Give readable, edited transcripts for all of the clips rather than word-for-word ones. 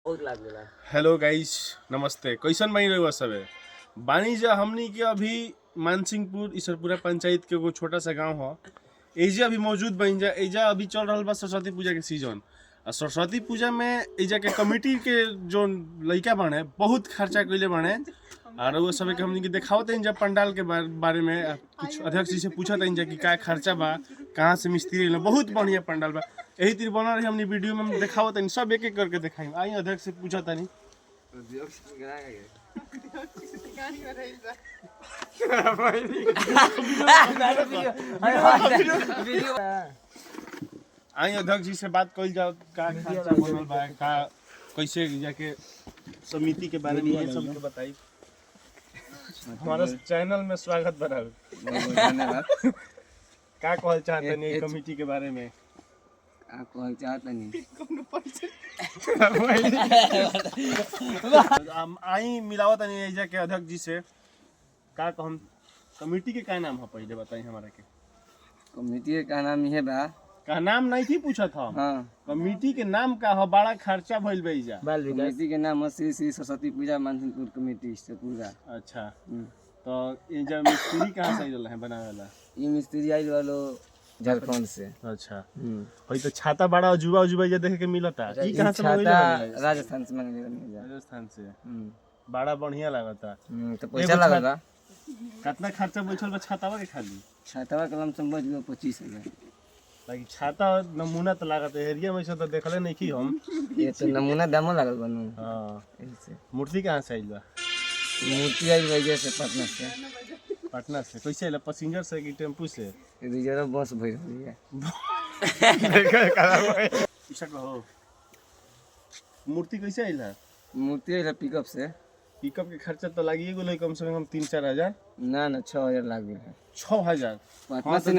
Hello guys, नमस्ते। कैसन बनी रहुआ सबे बानी जा हमनी के अभी मानसिंहपुर ईसरपुरा पंचायत के एगो छोटा सा गांव ह। एजा अभी मौजूद बन जा। एजा अभी चल रहा बा सरस्वती पूजा के सीजन। और सरस्वती पूजा में एजा के कमिटी के जो लड़का बने बहुत खर्चा कैले बने। और वो सब के हमनी के दिखावत हैं जब पंडाल के बारे में कुछ अध्यक्ष जी से पूछत हैं कि का खर्चा बा, कहाँ से मिस्त्री ले, बहुत बढ़िया पंडाल बा। यही तीर बना रही हमनी वीडियो में हम दिखावत हैं, सब एक एक करके दिखाई। आई अध्यक्ष से पूछत नहीं आई अध्यक्ष जी से बात कइल जाओ का खर्चा बनल बा, का कैसे जाके समिति के बारे में ये सब के बताई। हमारा चैनल में स्वागत बराबर। धन्यवाद। का कहल चाहते नहीं कमिटी के बारे में? आप कहल चाहते नहीं आई मिलावत नहीं एजा के अध्यक्ष जी से का कहम कमिटी के का नाम है पहले बताई हमारा के। कमिटी का नाम ये बा का नाम नहीं थी पूछत हम। हाँ कमिटी के नाम का है, बड़ा खर्चा भइल बा एजा। कमिटी के नाम श्री श्री सरस्वती पूजा मानसिंहपुर कमेटी से पूरा। अच्छा तो एजा मिस्त्री कहाँ से आइल है बनावे वाला? ये मिस्त्री आइल वालो झारखंड से। अच्छा होई तो छाता बड़ा अजूबा अजूबा जे देखे के मिलता। ई कहां से मंगइले बा? राजस्थान से मंगले बनी। राजस्थान से बड़ा बढ़िया लागता। तो पैसा लागला कितना खर्चा बैठल बा छातावा के खाली? छातावा के नाम समझ लो 25,000। लाइक छाता नमूना तो लागत है एरिया में से तो देखले नहीं की हम। ये तो नमूना दामो लागल बनू। हां ऐसे मूर्ति कहां से आइल बा? मूर्ति आइल वजह से पटना से। पटना से कैसे आइल? पैसेंजर से कि टेम्पू से? रिजर्व बस भइल है। इसा कहो मूर्ति कैसे आइल है? मूर्ति आइल पिकअप से। पिकअप के खर्चा तो लागिए गेल कम से कम 3-4 हजार। ना 6,000 लाग गेल है। 6,000? पटना से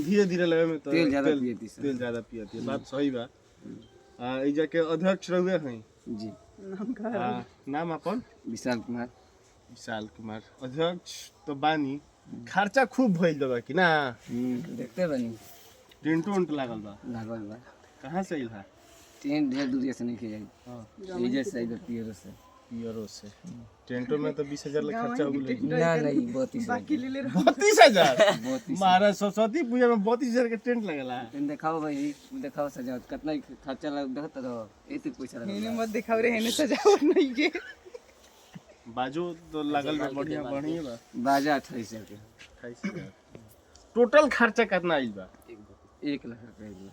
धीरे धीरे लगे में तो तेल ज्यादा पियती है। बात सही बा। एजा के अध्यक्ष रहुए हैं जी। नाम अपन? विशाल कुमार। विशाल कुमार अध्यक्ष तो बानी। खर्चा खूब भइल बा कि ना? देखते बनी टेंट उंट लागल बा? लागल बा। कहाँ से आइल है? टेंट ढेर दूर से नहीं खेल। हां एजे से इधर पियरो से। टेंटो में तो 20,000 लग खर्चा हो गेल। ना नहीं 32,000 बाकी ले ले। 32,000 महाराज सरस्वती पूजा में 32,000 के टेंट लगेला। टेंट दिखाओ भाई, दिखाओ सजावट कितना खर्चा लग देखत रहो। एते पैसा लगा। हेने मत दिखाओ रे, हेने सजावट नहीं के। बाजू तो लागल बा बढ़िया बढ़िया बा। बाजा 28,000 के। 28,000 टोटल खर्चा कितना आइल बा? 1 लाख रुपया आइल।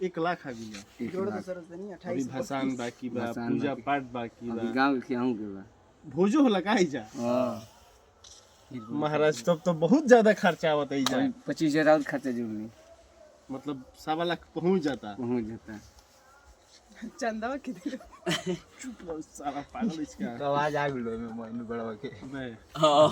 1 लाख आ गइल। जोड़ तो सरस नहीं 28 भसान बाकी बा, पूजा पाठ बाकी बा, गांव के आऊं के बा, भोजो होला का जा। हां महाराज तब तो बहुत ज्यादा खर्चा आवत है जा। 25,000 और खर्चा जोड़नी मतलब 1.25 लाख पहुंच जाता। चंदा के दे। चुप रहो सारा पागल इसका। आवाज आ गेलो मैं बड़वा के। मैं हां